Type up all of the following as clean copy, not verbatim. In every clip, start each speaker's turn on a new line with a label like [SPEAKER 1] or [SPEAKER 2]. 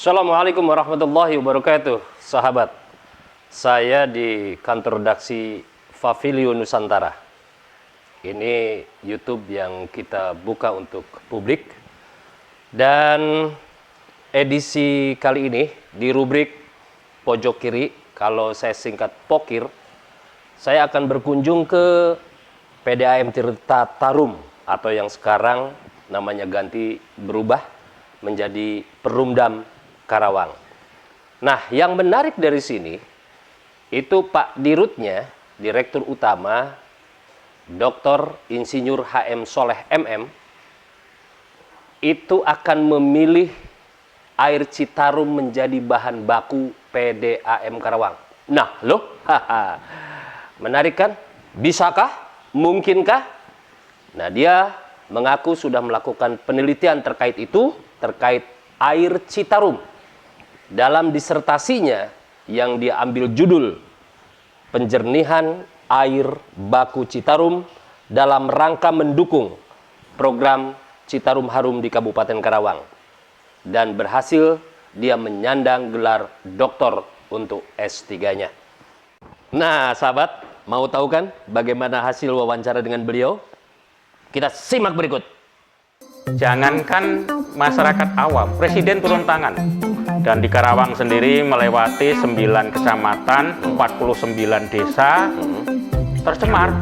[SPEAKER 1] Assalamualaikum warahmatullahi wabarakatuh, sahabat. Saya di kantor redaksi Pavilion Nusantara. Ini YouTube yang kita buka untuk publik. Dan edisi kali ini di rubrik pojok kiri, kalau saya singkat Pokir, saya akan berkunjung ke PDAM Tirta Tarum atau yang sekarang namanya ganti berubah menjadi Perumdam Karawang. Nah, yang menarik dari sini itu Pak Dirutnya, Direktur Utama Dr. Insinyur HM Soleh MM, itu akan memilih air Citarum menjadi bahan baku PDAM Karawang. Nah, loh, menarik kan? Bisakah? Mungkinkah? Nah, dia mengaku sudah melakukan penelitian terkait itu, terkait air Citarum. Dalam disertasinya yang dia ambil judul Penjernihan Air Baku Citarum dalam rangka mendukung program Citarum Harum di Kabupaten Karawang. Dan berhasil dia menyandang gelar doktor untuk S3-nya. Nah, sahabat, mau tahu kan bagaimana hasil wawancara dengan beliau? Kita simak berikut.
[SPEAKER 2] Jangankan masyarakat awam, Presiden turun tangan. Dan di Karawang sendiri melewati 9 kecamatan, 49 desa tercemar.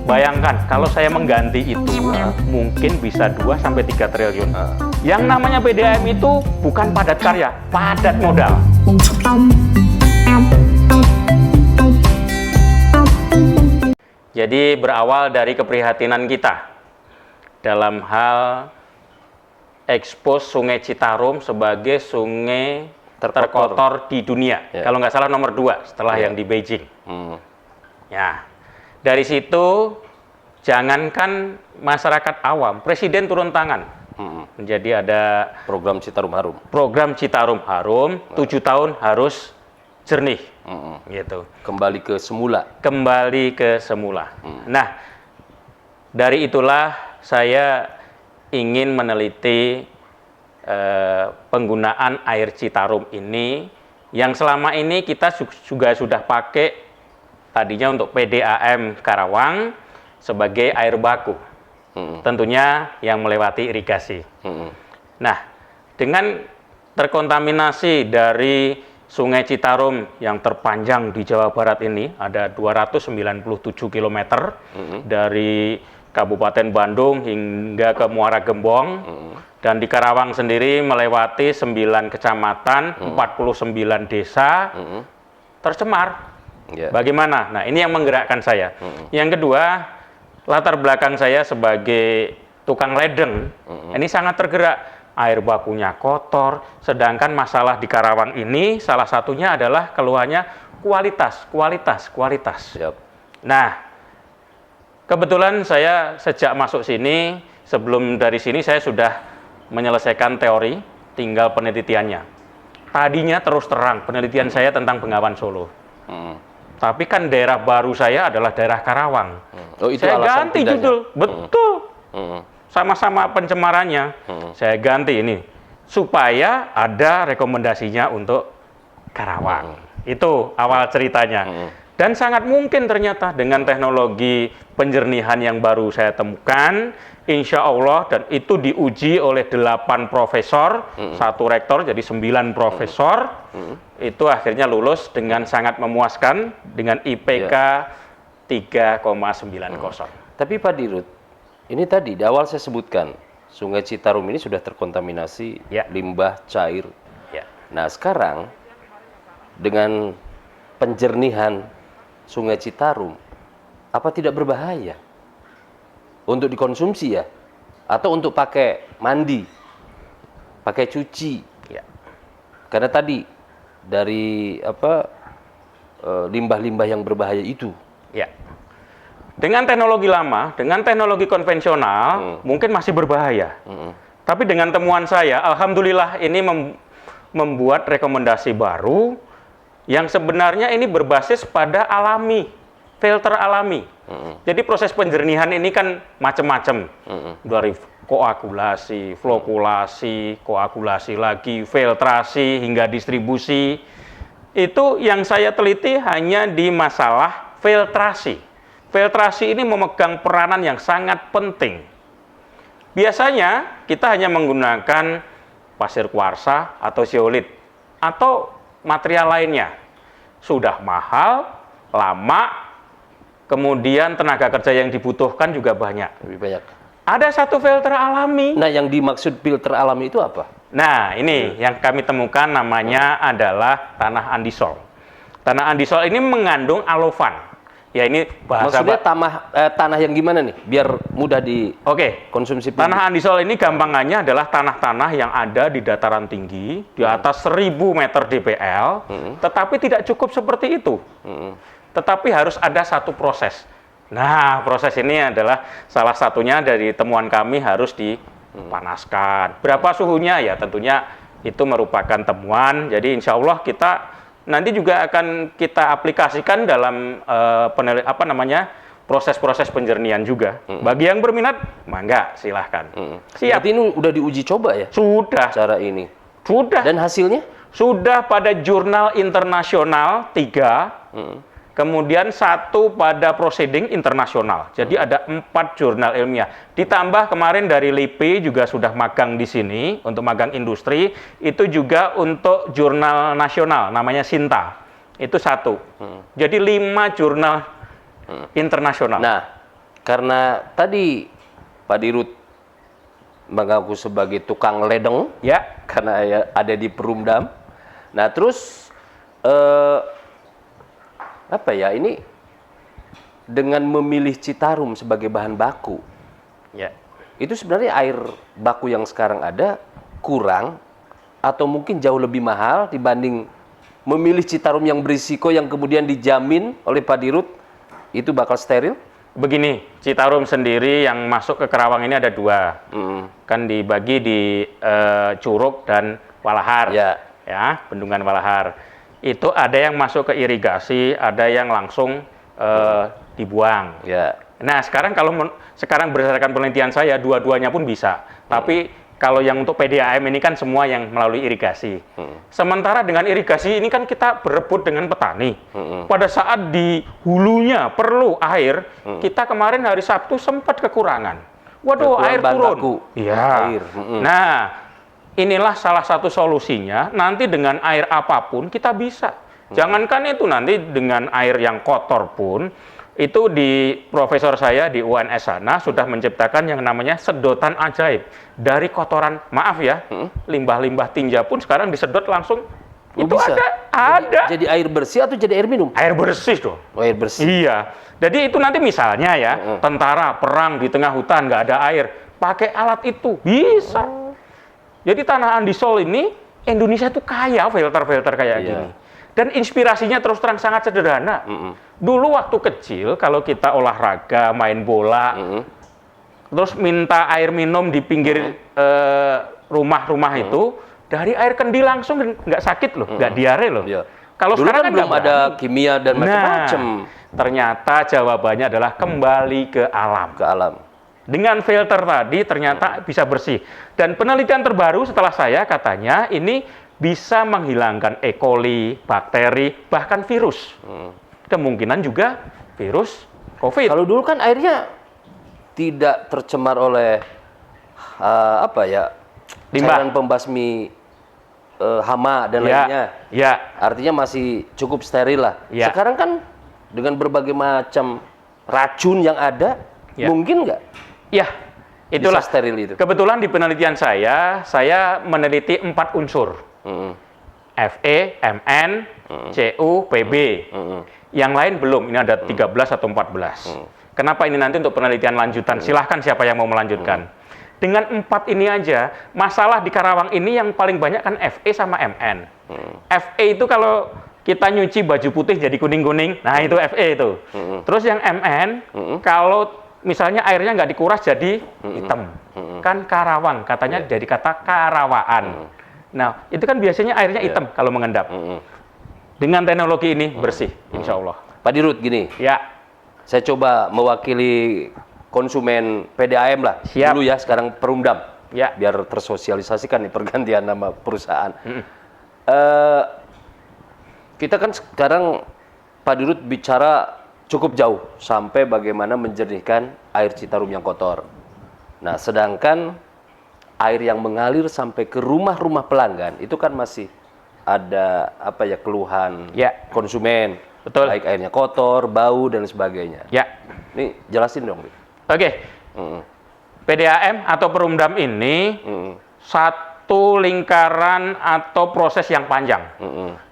[SPEAKER 2] Bayangkan kalau saya mengganti itu mungkin bisa 2-3 triliun. Yang namanya PDAM itu bukan padat karya, padat modal. Jadi berawal dari keprihatinan kita dalam hal ekspos Sungai Citarum sebagai sungai terkotor di dunia. Ya. Kalau nggak salah nomor 2 setelah yang di Beijing. Ya, dari situ jangankan masyarakat awam, Presiden turun tangan. Jadi ada
[SPEAKER 1] program Citarum Harum.
[SPEAKER 2] Program Citarum Harum, 7 tahun harus jernih. Gitu.
[SPEAKER 1] Kembali ke semula.
[SPEAKER 2] Kembali ke semula. Nah, dari itulah saya ingin meneliti penggunaan air Citarum ini yang selama ini kita juga sudah pakai tadinya untuk PDAM Karawang sebagai air baku. Tentunya yang melewati irigasi. Nah, dengan terkontaminasi dari Sungai Citarum yang terpanjang di Jawa Barat ini ada 297 km dari Kabupaten Bandung hingga ke Muara Gembong, dan di Karawang sendiri melewati 9 kecamatan, 49 desa tercemar. Bagaimana? Nah, ini yang menggerakkan saya. Yang kedua, latar belakang saya sebagai tukang ledeng, ini sangat tergerak. Air bakunya kotor, sedangkan masalah di Karawang ini salah satunya adalah keluhannya kualitas. Nah, kebetulan saya sejak masuk sini, sebelum dari sini saya sudah menyelesaikan teori, tinggal penelitiannya. Tadinya terus terang penelitian saya tentang Bengawan Solo. Tapi kan daerah baru saya adalah daerah Karawang.
[SPEAKER 1] Oh, itu
[SPEAKER 2] saya
[SPEAKER 1] alasan
[SPEAKER 2] ganti
[SPEAKER 1] pindahnya.
[SPEAKER 2] judul, betul. Sama-sama pencemarannya. Saya ganti ini supaya ada rekomendasinya untuk Karawang. Itu awal ceritanya. Dan sangat mungkin ternyata dengan teknologi penjernihan yang baru saya temukan, insya Allah, dan itu diuji oleh 8 profesor, 1 rektor, jadi 9 profesor, itu akhirnya lulus dengan sangat memuaskan, dengan IPK 3,90.
[SPEAKER 1] Tapi Pak Dirut, ini tadi di awal saya sebutkan, Sungai Citarum ini sudah terkontaminasi limbah cair. Nah, sekarang dengan penjernihan Sungai Citarum, apa tidak berbahaya untuk dikonsumsi ya? Atau untuk pakai mandi, pakai cuci? Karena tadi dari limbah-limbah yang berbahaya itu.
[SPEAKER 2] Dengan teknologi lama, dengan teknologi konvensional, mungkin masih berbahaya. Tapi dengan temuan saya, alhamdulillah ini membuat rekomendasi baru yang sebenarnya ini berbasis pada alami, filter alami. Jadi proses penjernihan ini kan macam-macam, dari koagulasi, flokulasi, koagulasi lagi, filtrasi hingga distribusi. Itu yang saya teliti hanya di masalah filtrasi. Filtrasi ini memegang peranan yang sangat penting. Biasanya kita hanya menggunakan pasir kuarsa atau zeolit atau material lainnya. Sudah mahal, lama, kemudian tenaga kerja yang dibutuhkan juga banyak.
[SPEAKER 1] Lebih banyak.
[SPEAKER 2] Ada satu filter alami.
[SPEAKER 1] Nah, yang dimaksud filter alami itu apa?
[SPEAKER 2] Nah, ini yang kami temukan namanya adalah tanah andisol. Tanah andisol ini mengandung alofan. Ya, ini bahasa
[SPEAKER 1] Maksudnya tanah yang gimana nih? Biar mudah dikonsumsi.
[SPEAKER 2] Tanah andisol ini gampangannya adalah tanah-tanah yang ada di dataran tinggi, di atas 1000 meter DPL, tetapi tidak cukup seperti itu. Tetapi harus ada satu proses. Nah, proses ini adalah salah satunya dari temuan kami harus dipanaskan. Berapa suhunya? Ya, tentunya itu merupakan temuan. Jadi, insya Allah kita nanti juga akan kita aplikasikan dalam proses-proses penjernihan juga. Bagi yang berminat, mangga silahkan. Siap.
[SPEAKER 1] Berarti ini udah diuji coba ya?
[SPEAKER 2] Sudah.
[SPEAKER 1] Cara ini.
[SPEAKER 2] Sudah.
[SPEAKER 1] Dan hasilnya?
[SPEAKER 2] Sudah pada jurnal internasional 3. Kemudian 1 pada proceeding internasional. Jadi ada 4 jurnal ilmiah. Ditambah kemarin dari LIPI juga sudah magang di sini untuk magang industri. Itu juga untuk jurnal nasional namanya SINTA. Itu 1. Jadi 5 jurnal internasional.
[SPEAKER 1] Nah, karena tadi Pak Dirut mengaku sebagai tukang ledeng,
[SPEAKER 2] ya,
[SPEAKER 1] karena ya ada di Perumdam. Nah, terus ini dengan memilih Citarum sebagai bahan baku,
[SPEAKER 2] ya,
[SPEAKER 1] itu sebenarnya air baku yang sekarang ada kurang atau mungkin jauh lebih mahal dibanding memilih Citarum yang berisiko yang kemudian dijamin oleh Pak Dirut itu bakal steril?
[SPEAKER 2] Begini, Citarum sendiri yang masuk ke Karawang ini ada 2, kan dibagi di Curug dan Walahar, ya, Bendungan Walahar. Itu ada yang masuk ke irigasi, ada yang langsung dibuang.
[SPEAKER 1] Ya.
[SPEAKER 2] Nah, sekarang sekarang berdasarkan penelitian saya, dua-duanya pun bisa. Tapi kalau yang untuk PDAM ini kan semua yang melalui irigasi. Sementara dengan irigasi ini kan kita berebut dengan petani. Pada saat di hulunya perlu air, kita kemarin hari Sabtu sempat kekurangan. Waduh, air turun. Iya. Nah, inilah salah satu solusinya, nanti dengan air apapun kita bisa. Jangankan itu, nanti dengan air yang kotor pun, itu di profesor saya di UNS sana sudah menciptakan yang namanya sedotan ajaib. Dari kotoran, maaf ya, limbah-limbah tinja pun sekarang disedot langsung. Itu
[SPEAKER 1] bisa.
[SPEAKER 2] Ada.
[SPEAKER 1] Jadi air bersih atau jadi air minum?
[SPEAKER 2] Air bersih dong.
[SPEAKER 1] Oh, air bersih.
[SPEAKER 2] Iya. Jadi itu nanti misalnya ya, tentara perang di tengah hutan, nggak ada air, pakai alat itu, bisa. Jadi tanah andisol ini, Indonesia itu kaya filter-filter kayak gini. Dan inspirasinya terus terang sangat sederhana. Dulu waktu kecil, kalau kita olahraga, main bola, terus minta air minum di pinggir rumah-rumah itu, dari air kendi langsung nggak sakit loh, nggak diare loh. Kalau
[SPEAKER 1] dulu
[SPEAKER 2] sekarang
[SPEAKER 1] kan belum ada kimia dan macam-macam.
[SPEAKER 2] Ternyata jawabannya adalah kembali ke alam.
[SPEAKER 1] Ke alam.
[SPEAKER 2] Dengan filter tadi ternyata bisa bersih. Dan penelitian terbaru setelah saya katanya ini bisa menghilangkan E. coli, bakteri, bahkan virus. Kemungkinan juga virus COVID.
[SPEAKER 1] Kalau dulu kan airnya tidak tercemar oleh cairan pembasmi hama dan lainnya.
[SPEAKER 2] Ya.
[SPEAKER 1] Artinya masih cukup steril lah.
[SPEAKER 2] Ya.
[SPEAKER 1] Sekarang kan dengan berbagai macam racun yang ada, mungkin nggak?
[SPEAKER 2] Ya, itulah
[SPEAKER 1] bisa steril itu.
[SPEAKER 2] Kebetulan di penelitian saya meneliti 4 unsur. Fe, Mn, Cu, Pb. Yang lain belum, ini ada 13 atau 14. Kenapa ini nanti untuk penelitian lanjutan? Silahkan siapa yang mau melanjutkan. Dengan 4 ini aja, masalah di Karawang ini yang paling banyak kan Fe sama Mn. Fe itu kalau kita nyuci baju putih jadi kuning-kuning, nah itu Fe itu. Terus yang Mn, kalau misalnya airnya nggak dikuras jadi hitam. Kan Karawang, katanya jadi kata Karawaan. Nah, itu kan biasanya airnya hitam kalau mengendap. Dengan teknologi ini bersih, insya Allah.
[SPEAKER 1] Pak Dirut, gini.
[SPEAKER 2] Ya.
[SPEAKER 1] Saya coba mewakili konsumen PDAM lah.
[SPEAKER 2] Siap.
[SPEAKER 1] Dulu ya, sekarang Perumdam.
[SPEAKER 2] Ya.
[SPEAKER 1] Biar tersosialisasikan nih pergantian nama perusahaan. Kita kan sekarang Pak Dirut bicara cukup jauh sampai bagaimana menjernihkan air Citarum yang kotor. Nah, sedangkan air yang mengalir sampai ke rumah-rumah pelanggan itu kan masih ada apa ya, keluhan
[SPEAKER 2] Ya.
[SPEAKER 1] konsumen.
[SPEAKER 2] Betul.
[SPEAKER 1] Baik airnya kotor, bau dan sebagainya.
[SPEAKER 2] Ya.
[SPEAKER 1] Nih jelasin dong.
[SPEAKER 2] Oke.
[SPEAKER 1] Mm-mm.
[SPEAKER 2] PDAM atau Perumdam ini satu lingkaran atau proses yang panjang.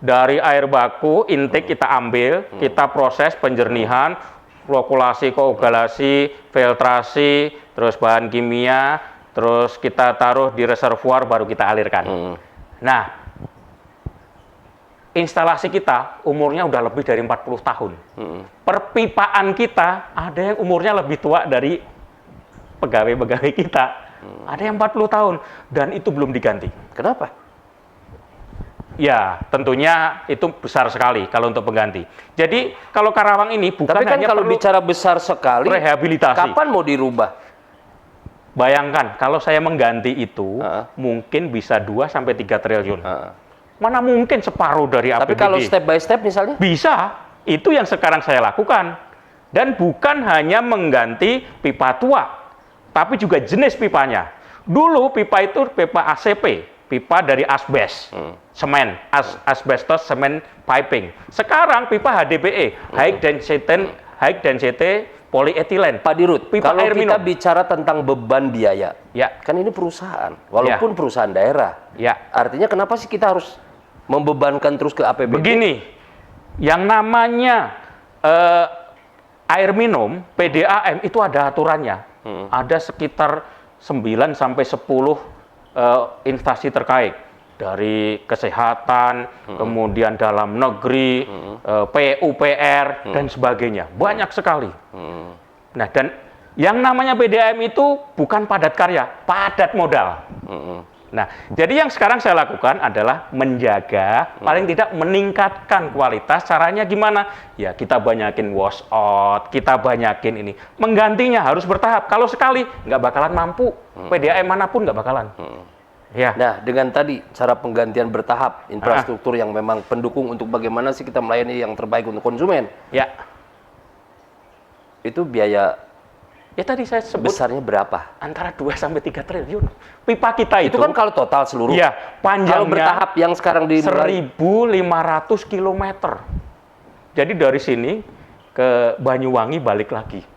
[SPEAKER 2] Dari air baku, intake kita ambil, kita proses penjernihan, flokulasi, koagulasi, filtrasi, terus bahan kimia, terus kita taruh di reservoir, baru kita alirkan. Nah, instalasi kita umurnya udah lebih dari 40 tahun. Perpipaan kita ada yang umurnya lebih tua dari pegawai-pegawai kita. Ada yang 40 tahun dan itu belum diganti.
[SPEAKER 1] Kenapa?
[SPEAKER 2] Ya, tentunya itu besar sekali kalau untuk pengganti. Jadi kalau Karawang ini bukan
[SPEAKER 1] Tapi kan
[SPEAKER 2] hanya
[SPEAKER 1] kalau
[SPEAKER 2] perlu
[SPEAKER 1] bicara besar sekali,
[SPEAKER 2] rehabilitasi.
[SPEAKER 1] kapan mau dirubah?
[SPEAKER 2] Bayangkan kalau saya mengganti itu mungkin bisa 2 sampai 3 triliun. Mana mungkin separuh dari
[SPEAKER 1] Tapi
[SPEAKER 2] APBD.
[SPEAKER 1] kalau step by step misalnya?
[SPEAKER 2] Bisa, itu yang sekarang saya lakukan. Dan bukan hanya mengganti pipa tua, tapi juga jenis pipanya. Dulu pipa itu pipa ACP, pipa dari asbes, semen, asbestos semen piping. Sekarang pipa HDPE, high density polyethylene.
[SPEAKER 1] Pak Dirut,
[SPEAKER 2] Pipa
[SPEAKER 1] kalau
[SPEAKER 2] air
[SPEAKER 1] kita
[SPEAKER 2] minum.
[SPEAKER 1] bicara tentang beban biaya,
[SPEAKER 2] Ya,
[SPEAKER 1] kan ini perusahaan, walaupun perusahaan daerah.
[SPEAKER 2] ya.
[SPEAKER 1] Artinya kenapa sih kita harus membebankan terus ke APBD?
[SPEAKER 2] Begini, yang namanya air minum PDAM itu ada aturannya. Ada sekitar 9 sampai 10 instansi terkait dari kesehatan, kemudian dalam negeri, PUPR dan sebagainya. Banyak sekali. Nah, dan yang namanya PDAM itu bukan padat karya, padat modal. Nah, jadi yang sekarang saya lakukan adalah menjaga, paling tidak meningkatkan kualitas. Caranya gimana? Ya, kita banyakin wash out, kita banyakin ini. Menggantinya harus bertahap. Kalau sekali, nggak bakalan mampu. PDAM manapun nggak bakalan. Ya.
[SPEAKER 1] Nah, dengan tadi cara penggantian bertahap, infrastruktur yang memang pendukung untuk bagaimana sih kita melayani yang terbaik untuk konsumen,
[SPEAKER 2] Ya.
[SPEAKER 1] itu biaya
[SPEAKER 2] Ya tadi saya sebut
[SPEAKER 1] besarnya berapa?
[SPEAKER 2] antara 2 sampai 3 triliun. Pipa kita itu,
[SPEAKER 1] Itu kan kalau total seluruh.
[SPEAKER 2] ya,
[SPEAKER 1] Kalau
[SPEAKER 2] panjangnya
[SPEAKER 1] bertahap yang sekarang dimulai
[SPEAKER 2] 1.500 km. Jadi dari sini ke Banyuwangi balik lagi.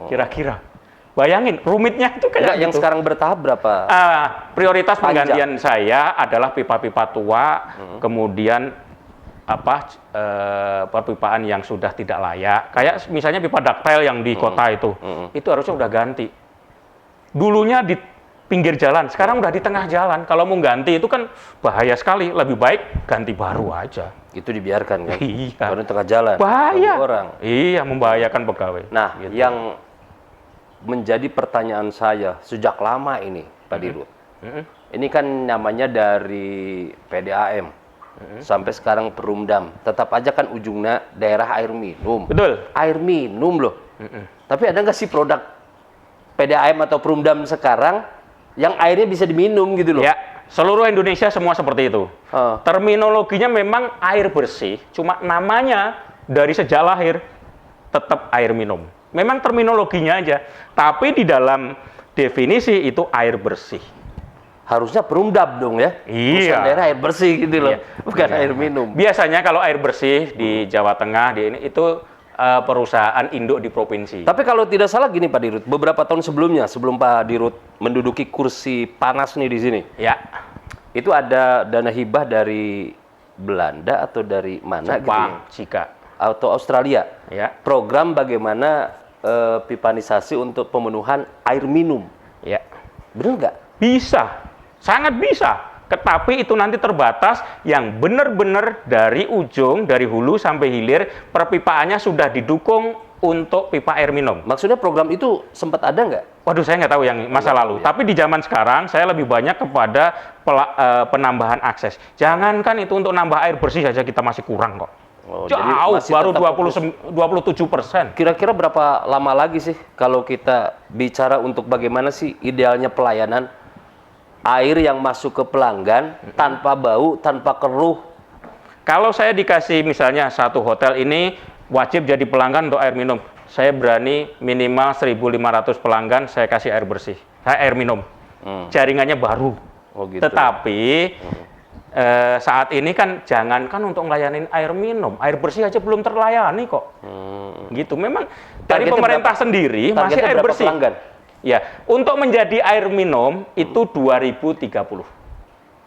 [SPEAKER 2] Kira-kira. Bayangin, rumitnya itu kayak
[SPEAKER 1] Enggak, yang
[SPEAKER 2] gitu.
[SPEAKER 1] sekarang bertahap berapa?
[SPEAKER 2] Prioritas
[SPEAKER 1] Panjang.
[SPEAKER 2] penggantian saya adalah pipa-pipa tua, kemudian perpipaan yang sudah tidak layak. Kayak misalnya pipa ductile yang di kota itu harusnya udah ganti. Dulunya di pinggir jalan, sekarang udah di tengah jalan. Kalau mau ganti itu kan bahaya sekali. Lebih baik ganti baru aja.
[SPEAKER 1] Itu dibiarkan kan?
[SPEAKER 2] Iya.
[SPEAKER 1] Baru di tengah jalan.
[SPEAKER 2] Bahaya.
[SPEAKER 1] Ganggu orang.
[SPEAKER 2] Iya, membahayakan pegawai.
[SPEAKER 1] Nah,
[SPEAKER 2] Gitu.
[SPEAKER 1] yang menjadi pertanyaan saya sejak lama ini, Pak Dirut. Ini kan namanya dari PDAM. Sampai sekarang Perumdam. Tetap aja kan ujungnya daerah air minum.
[SPEAKER 2] Betul.
[SPEAKER 1] Air minum loh. Tapi ada nggak sih produk PDAM atau Perumdam sekarang yang airnya bisa diminum gitu loh?
[SPEAKER 2] Ya, seluruh Indonesia semua seperti itu. Terminologinya memang air bersih, cuma namanya dari sejak lahir tetap air minum. Memang terminologinya aja, tapi di dalam definisi itu air bersih.
[SPEAKER 1] Harusnya Perumdam dong ya?
[SPEAKER 2] Iya.
[SPEAKER 1] Perusahaan daerah air bersih gitu loh,
[SPEAKER 2] Iya.
[SPEAKER 1] bukan
[SPEAKER 2] Iya.
[SPEAKER 1] air minum.
[SPEAKER 2] Biasanya kalau air bersih di Jawa Tengah di ini itu perusahaan induk di provinsi.
[SPEAKER 1] Tapi kalau tidak salah gini Pak Dirut, beberapa tahun sebelumnya, sebelum Pak Dirut menduduki kursi panas nih di sini,
[SPEAKER 2] Ya,
[SPEAKER 1] itu ada dana hibah dari Belanda atau dari mana gitu ya?
[SPEAKER 2] Jepang, Cika.
[SPEAKER 1] Atau Australia.
[SPEAKER 2] Ya,
[SPEAKER 1] Program bagaimana pipanisasi untuk pemenuhan air minum.
[SPEAKER 2] ya.
[SPEAKER 1] Bener nggak?
[SPEAKER 2] Bisa, sangat bisa. Tetapi itu nanti terbatas yang benar-benar dari ujung, dari hulu sampai hilir, perpipaannya sudah didukung untuk pipa air minum.
[SPEAKER 1] Maksudnya program itu sempat ada nggak?
[SPEAKER 2] Waduh, saya nggak tahu yang masa lalu. Tapi di zaman sekarang, saya lebih banyak kepada penambahan akses. Jangankan itu untuk nambah air bersih saja kita masih kurang kok.
[SPEAKER 1] Oh, jadi
[SPEAKER 2] Jauh,
[SPEAKER 1] masih
[SPEAKER 2] baru
[SPEAKER 1] tetap fokus.
[SPEAKER 2] 27%.
[SPEAKER 1] Kira-kira berapa lama lagi sih kalau kita bicara untuk bagaimana sih idealnya pelayanan air yang masuk ke pelanggan tanpa bau, tanpa keruh?
[SPEAKER 2] Kalau saya dikasih misalnya satu hotel ini wajib jadi pelanggan untuk air minum, saya berani minimal 1.500 pelanggan saya kasih air bersih, air minum. Jaringannya baru.
[SPEAKER 1] Oh gitu.
[SPEAKER 2] Tetapi saat ini kan jangankan untuk ngelayanin air minum, air bersih aja belum terlayani kok. Gitu. Memang dari
[SPEAKER 1] Targetnya
[SPEAKER 2] pemerintah
[SPEAKER 1] berapa?
[SPEAKER 2] sendiri masih
[SPEAKER 1] Targetnya
[SPEAKER 2] air
[SPEAKER 1] berapa
[SPEAKER 2] bersih.
[SPEAKER 1] pelanggan?
[SPEAKER 2] Ya, untuk menjadi air minum itu 2030.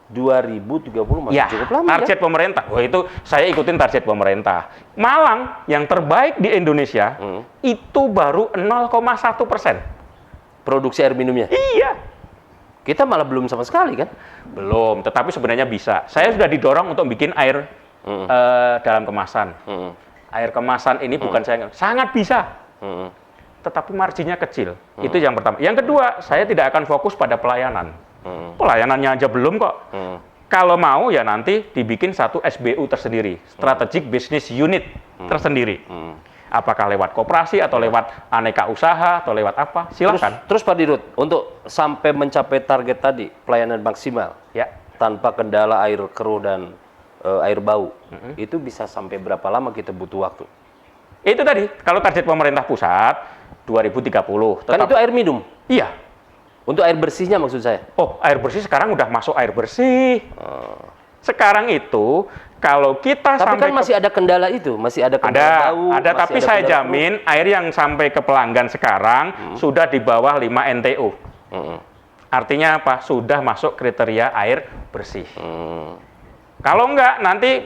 [SPEAKER 1] 2030 masih
[SPEAKER 2] Ya,
[SPEAKER 1] cukup lama
[SPEAKER 2] target
[SPEAKER 1] ya?
[SPEAKER 2] pemerintah. Wah, itu saya ikutin target pemerintah. Malang yang terbaik di Indonesia itu baru 0,1%.
[SPEAKER 1] Produksi air minumnya.
[SPEAKER 2] Iya,
[SPEAKER 1] Kita malah belum sama sekali kan?
[SPEAKER 2] belum. Tetapi sebenarnya bisa. Saya sudah didorong untuk bikin air dalam kemasan. Air kemasan ini bukan saya sangat bisa, tetapi marginnya kecil. Itu yang pertama. Yang kedua, saya tidak akan fokus pada pelayanan. Pelayanannya aja belum kok. Kalau mau ya nanti dibikin satu SBU tersendiri, Strategic Business Unit tersendiri. Apakah lewat koperasi atau lewat aneka usaha atau lewat apa? Silakan.
[SPEAKER 1] Terus Pak Dirut, untuk sampai mencapai target tadi, pelayanan maksimal,
[SPEAKER 2] Ya.
[SPEAKER 1] tanpa kendala air keruh dan air bau, itu bisa sampai berapa lama kita butuh waktu?
[SPEAKER 2] Itu tadi, kalau target pemerintah pusat 2030.
[SPEAKER 1] Kan itu air minum.
[SPEAKER 2] Iya.
[SPEAKER 1] Untuk air bersihnya maksud saya.
[SPEAKER 2] Oh, air bersih sekarang udah masuk air bersih. Sekarang itu kalau kita
[SPEAKER 1] Tapi
[SPEAKER 2] sampai
[SPEAKER 1] kan masih ada kendala itu, masih ada kendala bau.
[SPEAKER 2] ada,
[SPEAKER 1] masih
[SPEAKER 2] tapi
[SPEAKER 1] ada
[SPEAKER 2] saya
[SPEAKER 1] kendala
[SPEAKER 2] jamin air yang sampai ke pelanggan sekarang sudah di bawah 5 NTU. Artinya apa? Sudah masuk kriteria air bersih. Kalau enggak, nanti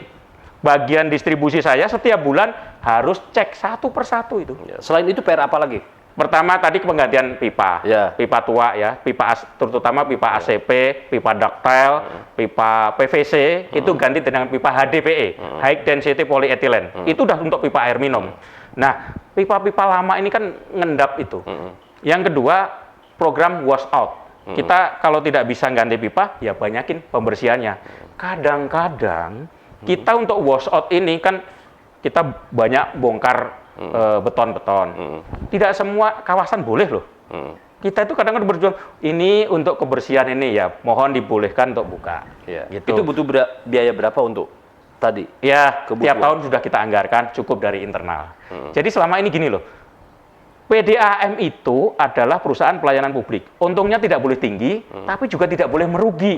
[SPEAKER 2] bagian distribusi saya setiap bulan harus cek satu persatu itu.
[SPEAKER 1] keruh. Selain itu PR apa lagi?
[SPEAKER 2] Pertama tadi penggantian pipa,
[SPEAKER 1] Ya.
[SPEAKER 2] pipa tua ya, terutama pipa ACP, pipa ductile, pipa PVC, itu ganti dengan pipa HDPE, High Density Polyethylene. Itu udah untuk pipa air minum. Nah, pipa-pipa lama ini kan ngendap itu. Yang kedua, program wash out. Kita kalau tidak bisa ganti pipa, ya banyakin pembersihannya. Kadang-kadang kita untuk wash out ini kan kita banyak bongkar beton-beton. Tidak semua kawasan boleh loh. Kita itu kadang-kadang berjuang, ini untuk kebersihan ini ya, mohon dibolehkan untuk buka.
[SPEAKER 1] Ya.
[SPEAKER 2] Gitu.
[SPEAKER 1] Itu butuh biaya berapa untuk tadi?
[SPEAKER 2] Ya,
[SPEAKER 1] Kebutuhan.
[SPEAKER 2] tiap tahun sudah kita anggarkan, cukup dari internal. Jadi selama ini gini loh, PDAM itu adalah perusahaan pelayanan publik. Untungnya tidak boleh tinggi, tapi juga tidak boleh merugi.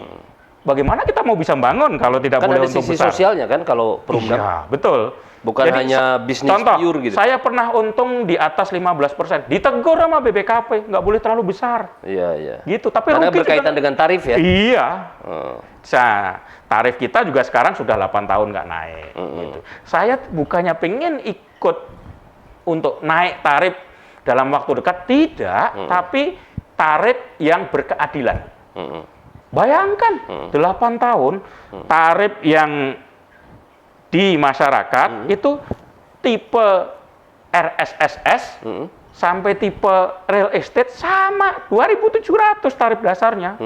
[SPEAKER 2] Bagaimana kita mau bisa bangun kalau tidak
[SPEAKER 1] Kan
[SPEAKER 2] boleh
[SPEAKER 1] ada
[SPEAKER 2] untung
[SPEAKER 1] sisi
[SPEAKER 2] besar?
[SPEAKER 1] sosialnya kan kalau program.
[SPEAKER 2] Iya, betul.
[SPEAKER 1] Bukan hanya bisnis
[SPEAKER 2] contoh,
[SPEAKER 1] pure gitu.
[SPEAKER 2] saya pernah untung di atas 15%. Ditegur sama BPKP, nggak boleh terlalu besar.
[SPEAKER 1] Iya, iya.
[SPEAKER 2] Gitu, tapi
[SPEAKER 1] Karena
[SPEAKER 2] rugi
[SPEAKER 1] berkaitan
[SPEAKER 2] juga.
[SPEAKER 1] dengan tarif ya?
[SPEAKER 2] Iya.
[SPEAKER 1] Oh.
[SPEAKER 2] Nah, tarif kita juga sekarang sudah 8 tahun nggak naik. Gitu. Saya bukannya pengen ikut untuk naik tarif dalam waktu dekat, tidak, tapi tarif yang berkeadilan. Bayangkan, 8 tahun, tarif yang di masyarakat itu tipe RSSS sampai tipe real estate sama 2.700 tarif dasarnya.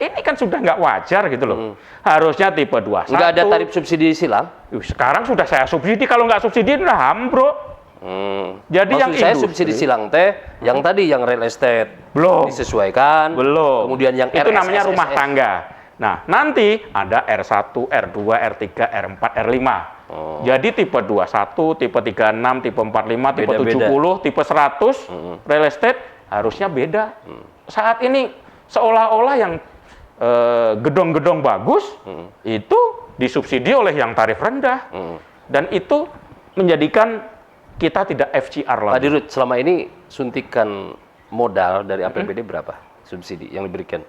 [SPEAKER 2] Ini kan sudah nggak wajar gitu loh. Harusnya tipe 21.
[SPEAKER 1] Nggak ada tarif subsidi silang?
[SPEAKER 2] Sekarang sudah saya subsidi, kalau nggak subsidi udah ambruk. Jadi
[SPEAKER 1] Maksud
[SPEAKER 2] yang
[SPEAKER 1] saya
[SPEAKER 2] industri-
[SPEAKER 1] subsidi silang teh, yang tadi yang real estate
[SPEAKER 2] Belum.
[SPEAKER 1] disesuaikan.
[SPEAKER 2] Belum.
[SPEAKER 1] Kemudian yang
[SPEAKER 2] itu namanya rumah
[SPEAKER 1] RSSS.
[SPEAKER 2] tangga. Nah, nanti ada R1, R2, R3, R4, R5. Jadi tipe 21, tipe 36, tipe 45, tipe
[SPEAKER 1] Beda-beda.
[SPEAKER 2] 70, tipe 100, real estate harusnya beda. Saat ini seolah-olah yang gedung-gedung bagus itu disubsidi oleh yang tarif rendah. Dan itu menjadikan kita tidak FCR
[SPEAKER 1] Pak
[SPEAKER 2] lagi.
[SPEAKER 1] Dirut, selama ini suntikan modal dari APBD berapa subsidi yang diberikan?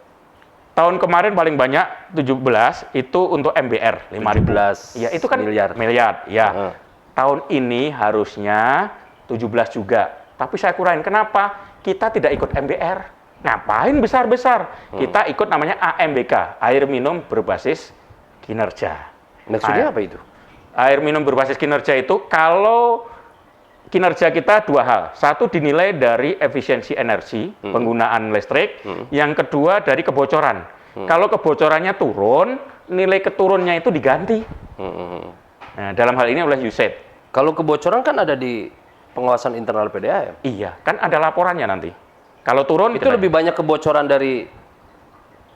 [SPEAKER 2] Tahun kemarin paling banyak 17 itu untuk MBR 5.000.
[SPEAKER 1] 17
[SPEAKER 2] Ya, itu kan miliar. Ya. Tahun ini harusnya 17 juga. Tapi saya kurangin. Kenapa? Kita tidak ikut MBR. Ngapain besar-besar? Kita ikut namanya AMBK, air minum berbasis kinerja.
[SPEAKER 1] Maksudnya apa itu?
[SPEAKER 2] Air minum berbasis kinerja itu kalau kinerja kita dua hal. Satu dinilai dari efisiensi energi, penggunaan listrik. Yang kedua dari kebocoran. Kalau kebocorannya turun, nilai keturunnya itu diganti. Nah, dalam hal ini oleh USAID.
[SPEAKER 1] Kalau kebocoran kan ada di pengawasan internal PDAM.
[SPEAKER 2] Iya, kan ada laporannya nanti. Kalau turun
[SPEAKER 1] Itu lebih banyak kebocoran dari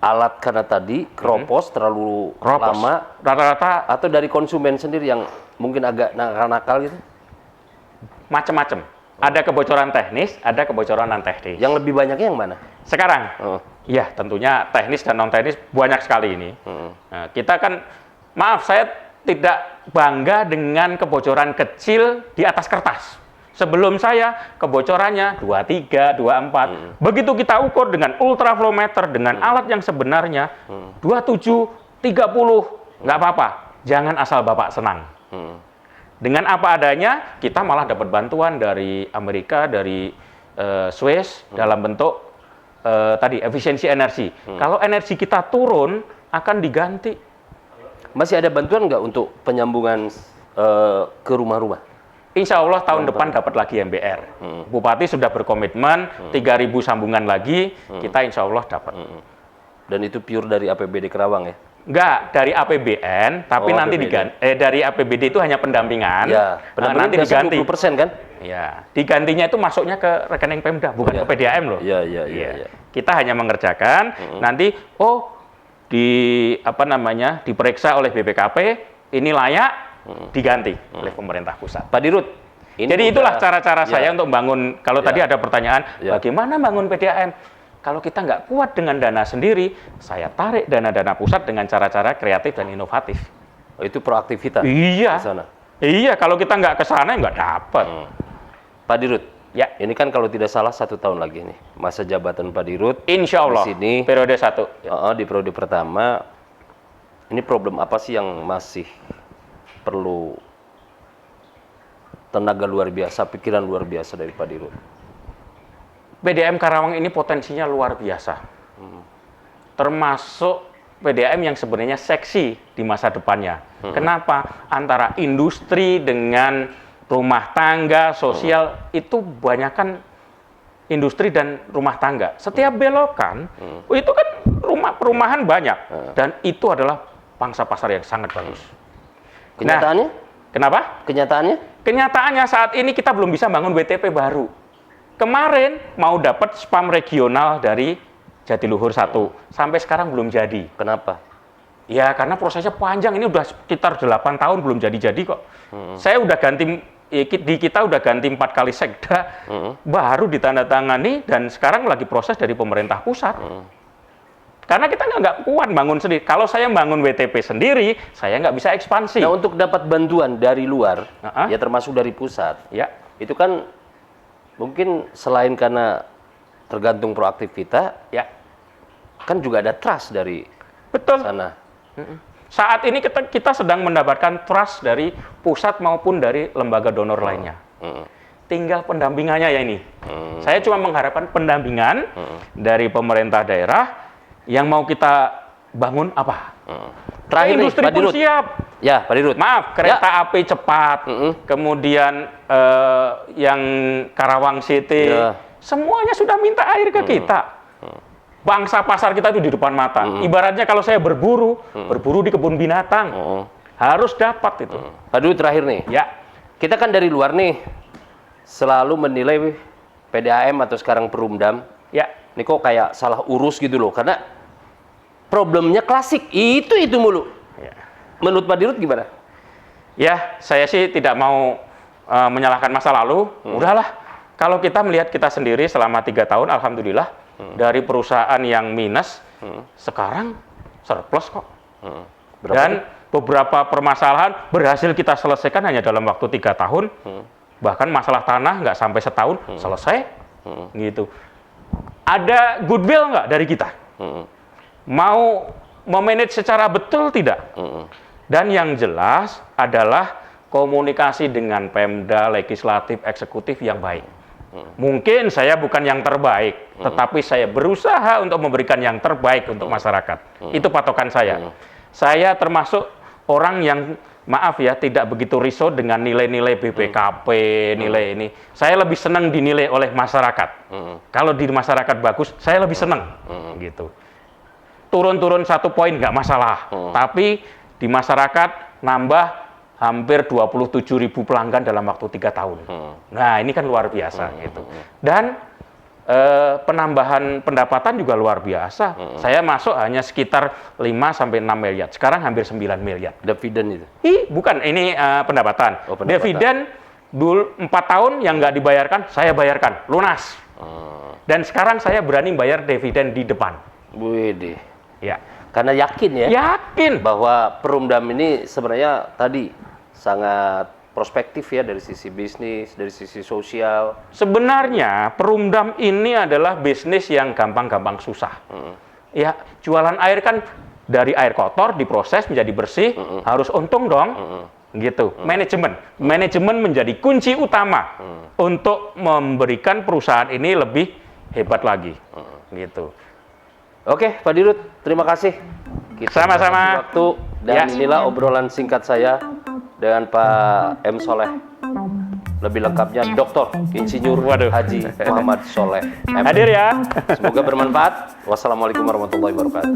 [SPEAKER 1] alat karena tadi keropos terlalu lama,
[SPEAKER 2] rata-rata
[SPEAKER 1] atau dari konsumen sendiri yang mungkin agak nakal-nakal gitu.
[SPEAKER 2] macam-macam. Ada kebocoran teknis, ada kebocoran non teknis.
[SPEAKER 1] Yang lebih banyaknya yang mana?
[SPEAKER 2] Sekarang,
[SPEAKER 1] Oh.
[SPEAKER 2] ya tentunya teknis dan non teknis banyak sekali ini. Nah, kita kan, maaf saya tidak bangga dengan kebocoran kecil di atas kertas. Sebelum saya kebocorannya 23, 24. Begitu kita ukur dengan ultraflowmeter, dengan alat yang sebenarnya 27, 30, nggak apa-apa. Jangan asal Bapak senang. Dengan apa adanya, kita malah dapat bantuan dari Amerika, dari Swiss dalam bentuk tadi efisiensi energi. Kalau energi kita turun, akan diganti.
[SPEAKER 1] Masih ada bantuan nggak untuk penyambungan ke rumah-rumah?
[SPEAKER 2] Insya Allah tahun depan dapat lagi MBR. Bupati sudah berkomitmen 3.000 sambungan lagi, kita insya Allah dapat.
[SPEAKER 1] Dan itu pure dari APBD Kerawang ya?
[SPEAKER 2] Enggak, dari APBN, tapi
[SPEAKER 1] Oh,
[SPEAKER 2] nanti
[SPEAKER 1] APBD.
[SPEAKER 2] dari APBD itu hanya pendampingan.
[SPEAKER 1] Ya,
[SPEAKER 2] Nanti
[SPEAKER 1] biasanya
[SPEAKER 2] diganti.
[SPEAKER 1] 20% kan?
[SPEAKER 2] Ya, digantinya itu masuknya ke rekening Pemda, bukan
[SPEAKER 1] Ya.
[SPEAKER 2] ke PDAM loh.
[SPEAKER 1] Iya.
[SPEAKER 2] Kita hanya mengerjakan, nanti diperiksa oleh BPKP, ini layak, diganti oleh pemerintah pusat.
[SPEAKER 1] Pak Dirut, ini
[SPEAKER 2] Jadi
[SPEAKER 1] udah-
[SPEAKER 2] itulah cara-cara
[SPEAKER 1] Ya.
[SPEAKER 2] saya untuk bangun. Kalau
[SPEAKER 1] Ya.
[SPEAKER 2] tadi ada pertanyaan,
[SPEAKER 1] Ya.
[SPEAKER 2] bagaimana bangun PDAM? Kalau kita nggak kuat dengan dana sendiri, saya tarik dana-dana pusat dengan cara-cara kreatif dan inovatif.
[SPEAKER 1] Oh, itu proaktivitas
[SPEAKER 2] Iya.
[SPEAKER 1] di sana.
[SPEAKER 2] Iya, kalau kita nggak ke sana nggak dapat.
[SPEAKER 1] Pak Dirut,
[SPEAKER 2] Ya,
[SPEAKER 1] ini kan kalau tidak salah 1 tahun lagi nih masa jabatan Pak Dirut.
[SPEAKER 2] insya Allah.
[SPEAKER 1] Di sini.
[SPEAKER 2] Periode 1.
[SPEAKER 1] Di periode pertama, ini problem apa sih yang masih perlu tenaga luar biasa, pikiran luar biasa dari Pak Dirut?
[SPEAKER 2] PDAM Karawang ini potensinya luar biasa. Termasuk PDAM yang sebenarnya seksi di masa depannya. Kenapa? Antara industri dengan rumah tangga, sosial, itu banyakkan industri dan rumah tangga. Setiap belokan, itu kan perumahan banyak. Dan itu adalah pangsa pasar yang sangat bagus.
[SPEAKER 1] Kenyataannya?
[SPEAKER 2] Kenapa?
[SPEAKER 1] Kenyataannya?
[SPEAKER 2] Kenyataannya saat ini kita belum bisa bangun WTP baru. Kemarin mau dapat spam regional dari Jatiluhur 1, sampai sekarang belum jadi.
[SPEAKER 1] Kenapa?
[SPEAKER 2] Ya karena prosesnya panjang, ini udah sekitar 8 tahun belum jadi-jadi kok. Saya udah ganti, kita udah ganti 4 kali sekda, baru ditandatangani dan sekarang lagi proses dari pemerintah pusat. Karena kita nggak kuat bangun sendiri. Kalau saya bangun WTP sendiri, saya nggak bisa ekspansi.
[SPEAKER 1] Nah, untuk dapat bantuan dari luar,
[SPEAKER 2] Uh-uh.
[SPEAKER 1] ya termasuk dari pusat,
[SPEAKER 2] Ya,
[SPEAKER 1] itu kan mungkin selain karena tergantung proaktif kita,
[SPEAKER 2] ya,
[SPEAKER 1] kan juga ada trust dari
[SPEAKER 2] betul.
[SPEAKER 1] sana.
[SPEAKER 2] Saat ini kita sedang mendapatkan trust dari pusat maupun dari lembaga donor lainnya. Tinggal pendampingannya ya ini. Saya cuma mengharapkan pendampingan dari pemerintah daerah yang mau kita bangun apa.
[SPEAKER 1] Terakhir nih,
[SPEAKER 2] Industri
[SPEAKER 1] Pak
[SPEAKER 2] pun
[SPEAKER 1] Dirut.
[SPEAKER 2] siap.
[SPEAKER 1] Ya, Pak Dirut.
[SPEAKER 2] Maaf, kereta api cepat, kemudian yang Karawang City,
[SPEAKER 1] Ya.
[SPEAKER 2] semuanya sudah minta air ke kita. Bangsa pasar kita itu di depan mata. Ibaratnya kalau saya berburu di kebun binatang, harus dapat itu.
[SPEAKER 1] Pak Dirut terakhir nih.
[SPEAKER 2] Ya,
[SPEAKER 1] Kita kan dari luar nih selalu menilai PDAM atau sekarang Perumdam,
[SPEAKER 2] ya,
[SPEAKER 1] ini kok kayak salah urus gitu loh, karena problemnya klasik, itu mulu.
[SPEAKER 2] ya.
[SPEAKER 1] Menurut Pak Dirut gimana?
[SPEAKER 2] Ya, saya sih tidak mau menyalahkan masa lalu. Udahlah, kalau kita melihat kita sendiri selama 3 tahun, alhamdulillah dari perusahaan yang minus, sekarang surplus kok.
[SPEAKER 1] Berapa
[SPEAKER 2] Dan beberapa permasalahan berhasil kita selesaikan hanya dalam waktu 3 tahun. Bahkan masalah tanah nggak sampai setahun selesai, gitu. Ada goodwill nggak dari kita? Mau memanage secara betul tidak? Dan yang jelas adalah komunikasi dengan Pemda, legislatif, eksekutif yang baik. Mungkin saya bukan yang terbaik, tetapi saya berusaha untuk memberikan yang terbaik untuk masyarakat. Itu patokan saya. Saya termasuk orang yang, maaf ya, tidak begitu risau dengan nilai-nilai BPKP, nilai ini. Saya lebih senang dinilai oleh masyarakat. Kalau di masyarakat bagus, saya lebih senang. Gitu. Turun-turun 1 poin nggak masalah. Tapi di masyarakat nambah hampir 27.000 pelanggan dalam waktu 3 tahun. Nah, ini kan luar biasa gitu. Dan penambahan pendapatan juga luar biasa. Saya masuk hanya sekitar 5 sampai 6 miliar. Sekarang hampir 9 miliar.
[SPEAKER 1] Dividen itu.
[SPEAKER 2] Bukan, ini pendapatan.
[SPEAKER 1] Oh, pendapatan.
[SPEAKER 2] Dividen dulu 4 tahun yang nggak dibayarkan, saya bayarkan lunas. Dan sekarang saya berani bayar dividen di depan.
[SPEAKER 1] Wede.
[SPEAKER 2] Ya.
[SPEAKER 1] Karena yakin ya.
[SPEAKER 2] Yakin.
[SPEAKER 1] Bahwa Perumdam ini sebenarnya tadi sangat prospektif ya dari sisi bisnis, dari sisi sosial.
[SPEAKER 2] Sebenarnya Perumdam ini adalah bisnis yang gampang-gampang susah. Ya, jualan air kan dari air kotor diproses menjadi bersih, harus untung dong. Gitu. Manajemen menjadi kunci utama untuk memberikan perusahaan ini lebih hebat lagi. Gitu.
[SPEAKER 1] Oke, Pak Dirut, terima kasih. Kita
[SPEAKER 2] Sama-sama.
[SPEAKER 1] waktu dan inilah obrolan singkat saya dengan Pak M. Soleh. Lebih lengkapnya Dr. Insinyur Haji Muhammad Soleh.
[SPEAKER 2] Hadir ya.
[SPEAKER 1] Semoga bermanfaat. Wassalamualaikum warahmatullahi wabarakatuh.